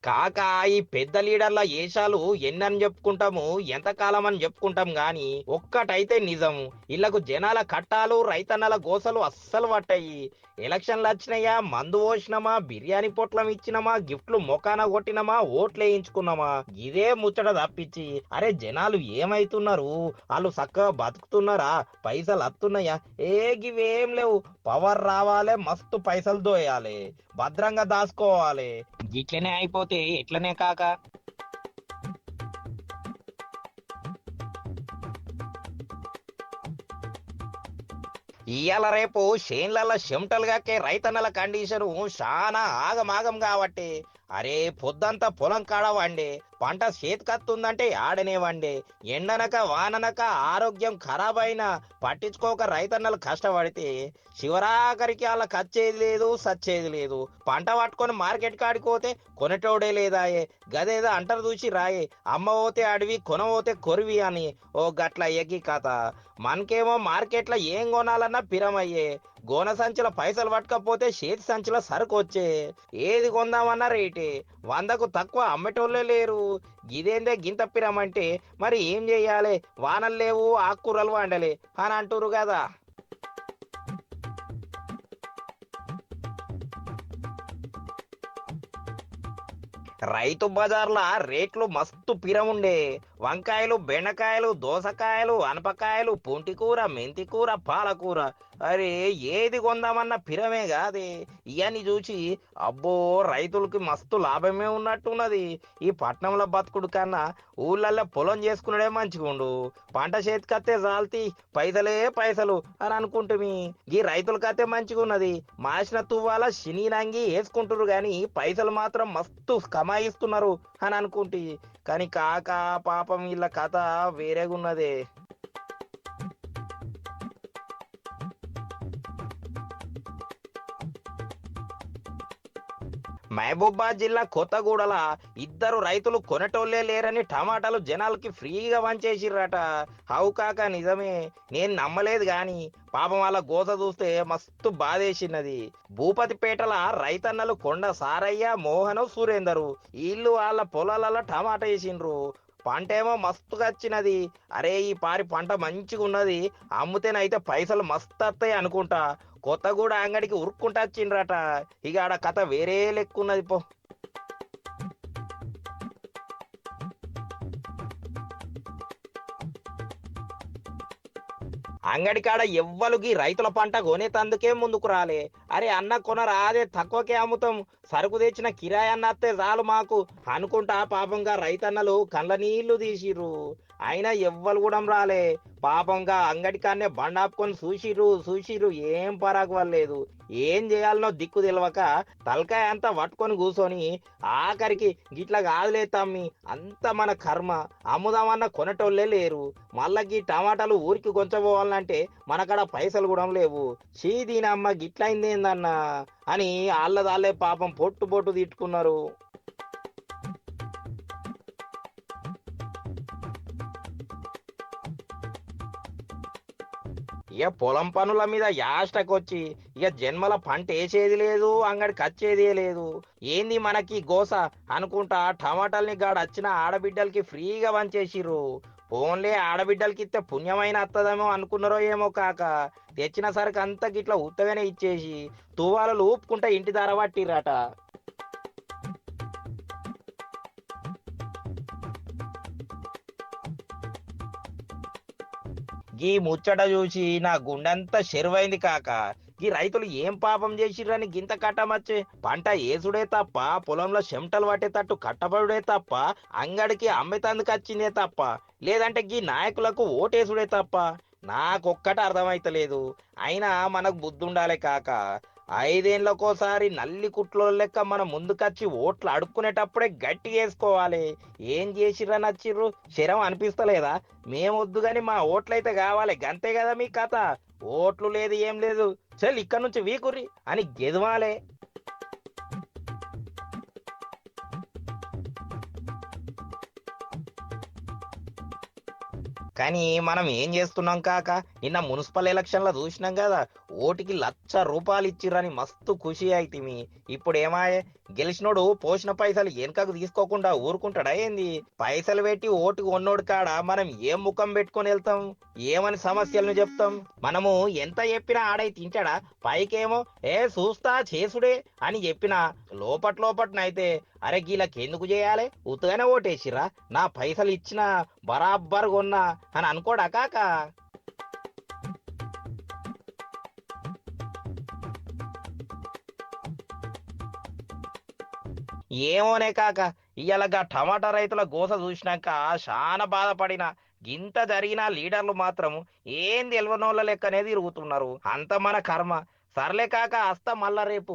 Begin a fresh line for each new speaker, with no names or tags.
కాకా ఈ పెద్ద లీడర్ల ఏషాలు ఎన్నని చెప్పుకుంటాము, ఎంతకాలం అని చెప్పుకుంటాం గాని ఒక్కటైతే నిజం. ఇళ్లకు జనాల కట్టాలు రైతన్నల గోసలు అస్సలు పట్టాయి. ఎలక్షన్లు వచ్చినాయా, మందు పోసినమా, బిర్యానీ పొట్లం ఇచ్చినమా, గిఫ్ట్లు మొకాన కొట్టినమా, ఓట్లు వేయించుకున్నామా, ఇదే ముచ్చట తప్పించి అరే జనాలు ఏమైతున్నారు, వాళ్ళు చక్కగా బతుకుతున్నారా, పైసలు వస్తున్నాయా, ఏ గివేం లేవు. పవర్ రావాలే, మస్తు పైసలు దోయాలి, భద్రంగా దాచుకోవాలి, గిట్లనే అయిపోతే ఎట్లనే కాక. ఇయ్యాల రేపు చేన్లల్ల చెమటలుగాకే రైతన్నల కండిషను చాలా ఆగమాగం కాబట్టి అరే పొద్దంతా పొలం కాడ వండే, పంట చేతికత్తుందంటే ఆడనే వండే, ఎండనక వాననక ఆరోగ్యం ఖరాబ్ అయినా పట్టించుకోక రైతన్నలు కష్టపడితే శివరాఖరికి వాళ్ళకి వచ్చేది లేదు, సచ్చేది లేదు. పంట పట్టుకొని మార్కెట్ కాడికి పోతే కొనేటోడే లేదాయే. గదేదో అంటారు చూసి రాయే, అమ్మ పోతే అడవి కొన పోతే కొరివి అని. ఓ గట్ల ఎగి కథ. మనకేమో మార్కెట్లో ఏం కొనాలన్నా పిరమయ్యే. గోన సంచుల పైసలు పట్టకపోతే చేతి సంచుల సరుకు వచ్చే. ఏది కొందామన్నా రేటే, వందకు తక్కువ అమ్మేటోళ్ళే లేరు. ఇదేందే గింత పిరమంటే మరి ఏం చెయ్యాలి, వానలు లేవు ఆకుకూరలు వండలే అని అంటురు కదా. రైతు బజార్ల రేట్లు మస్తు పిరముండే. వంకాయలు, బెండకాయలు, దోసకాయలు, అనపకాయలు, పూంటికూర, మెంతికూర, పాలకూర, అరే ఏది కొందామన్న పిరమే కాదే. ఇవన్నీ చూసి అబ్బో రైతులకి మస్తు లాభమే ఉన్నట్టున్నది. ఈ పట్నంలో బతుకుడు కన్నా ఊళ్ళల్లో పొలం చేసుకున్నాడే మంచిగుండు. పంట చేతికత్తే చాల్తి, పైసలే పైసలు అని అనుకుంటుమి. ఈ రైతులకైతే మంచిగున్నది, మాసిన తువ్వాల శనినంగి వేసుకుంటురు గాని పైసలు మాత్రం మస్తు కమాయిస్తున్నారు అని అనుకుంటి. కానీ కాక పాపం వీళ్ళ కథ వేరేగున్నదే. మహబూబాద్ జిల్లా కొత్తగూడల ఇద్దరు రైతులు కొనేటోళ్లే లేరని టమాటాలు జనాలకి ఫ్రీగా వంచేసిర్రట. హౌ కాక నిజమే, నేను నమ్మలేదు గాని పాపం వాళ్ళ గోస చూస్తే మస్తు బాధేసినది. భూపతిపేటల రైతన్నలు కొండ సారయ్య, మోహను, సురేందరు వీళ్ళు వాళ్ళ పొలాలలో టమాటా వేసిండ్రు. పంటేమో మస్తుగా వచ్చినది. అరే ఈ పారి పంట మంచిగా ఉన్నది, అమ్ముతేనైతే పైసలు మస్తు వస్తాయి అనుకుంటా కొత్తగూడ అంగడికి ఉరుక్కుంటా వచ్చిండ్రట. ఇక ఆడ కథ వేరే లెక్కున్నది పో. అంగడి కాడ ఎవ్వలుగి రైతుల పంట కొనేతందుకే ముందుకు రాలే. అరే అన్న కొనరా, అదే తక్కువకే అమ్ముతాం, సరుకు తెచ్చిన కిరాయి అన్న అత్తే చాలు మాకు అనుకుంటా పాపంగా రైతన్నలు కండ్ల నీళ్లు తీసిర్రు. అయినా ఎవ్వరు కూడా రాలే. పాపంగా అంగడి కాన్నే బండాపుకొని చూసిర్రు చూసిర్రు, ఏం పరాకు వల్లేదు. ఏం చేయాలనో దిక్కు తెలవక తలకాయ అంతా పట్టుకొని కూర్చొని ఆఖరికి గిట్ల కాదులే తమ్మి, అంత మన కర్మ, అమ్ముదామన్న కొనటోళ్ళే లేరు. మళ్ళా గీ టమాటాలు ఊరికి కొంచపోవాలంటే మనకాడ పైసలు కూడా లేవు. చీ దీనమ్మ గిట్లయింది ఏందన్నా అని ఆళ్ళదాళ్ళే పాపం పొట్టు పొట్టు తిట్టుకున్నారు. ఇక పొలం పనుల మీద యాష్టకొచ్చి ఇక జన్మల పంట వేసేది లేదు, అంగడికి వచ్చేది లేదు. ఏంది మనకి గోస అనుకుంటా టమాటాల్ని గాడ వచ్చిన ఆడబిడ్డలకి ఫ్రీగా వంచేసిర్రు. ఫోన్లే ఆడబిడ్డలకి ఇస్తే పుణ్యమైన వత్తదేమో అనుకున్నారో ఏమో కాక తెచ్చిన సరికి అంతా గిట్లా ఉత్తగానే ఇచ్చేసి తువ్వాలు ఊపుకుంటా ఇంటి దార పట్టిర్రట. గీ ముచ్చట చూసి నా గుండెంతా చెరువైంది కాక. ఈ రైతులు ఏం పాపం చేసిర్రని గింత కట్టమచ్చే. పంట ఏసుడే తప్ప, పొలంలో చెమటలు పట్టేటట్టు కట్టబడుడే తప్ప, అంగడికి అమ్మేతందుకు వచ్చిందే తప్ప, లేదంటే గీ నాయకులకు ఓటేసుడే తప్ప నాకొక్కటి అర్థమైతలేదు. అయినా మనకు బుద్ధి ఉండాలి కాక. ఐదేళ్లకోసారి నల్లి కుట్లో లెక్క మనం ముందుకొచ్చి ఓట్లు అడుక్కునేటప్పుడే గట్టి వేసుకోవాలి. ఏం చేసిర్రా నచ్చిర్రు శరం అనిపిస్తలేదా? మేమొద్దు గాని మా ఓట్లయితే కావాలి, గంతే కదా మీ కథ. ఓట్లు లేదు ఏం లేదు, చల్ ఇక్కడ నుంచి వీకుర్రి అని గెదవాలే. కానీ మనం ఏం చేస్తున్నాం కాక, నిన్న మున్సిపల్ ఎలక్షన్లో చూసినాం కదా, ఓటికి ₹1,00,000 ఇచ్చిర్రని మస్తు ఖుషి అయితిమి. ఇప్పుడు ఏమాయే గెలిచినోడు పోసిన పైసలు వెనకకు తీసుకోకుండా ఊరుకుంటాడా ఏంది? పైసలు పెట్టి ఓటు కొన్నోడు కాడ మనం ఏం ముఖం పెట్టుకొని వెళ్తాం? ఏమని సమస్యలను చెప్తాం? మనము ఎంత చెప్పినా ఆడై తింటాడా? పైకేమో ఏ చూస్తా చేసుడే అని చెప్పినా లోపట్నైతే అరే గీళ్ళకి ఎందుకు చేయాలి? ఉత్తగానే ఓటేసిర్రా, నా పైసలు ఇచ్చినా బరాబ్బర్ కొన్నా అని అనుకోడా కాక? ఏమోనే కాక, ఇయ్యాలగా టమాటా రైతుల గోస చూసినాక చాలా బాధపడిన. గింత జరిగిన లీడర్లు మాత్రం ఏం తెలవనోళ్ళ లెక్కనే తిరుగుతున్నారు. అంత మన కర్మ. సర్లే కాక, అస్తా మళ్ళా రేపు.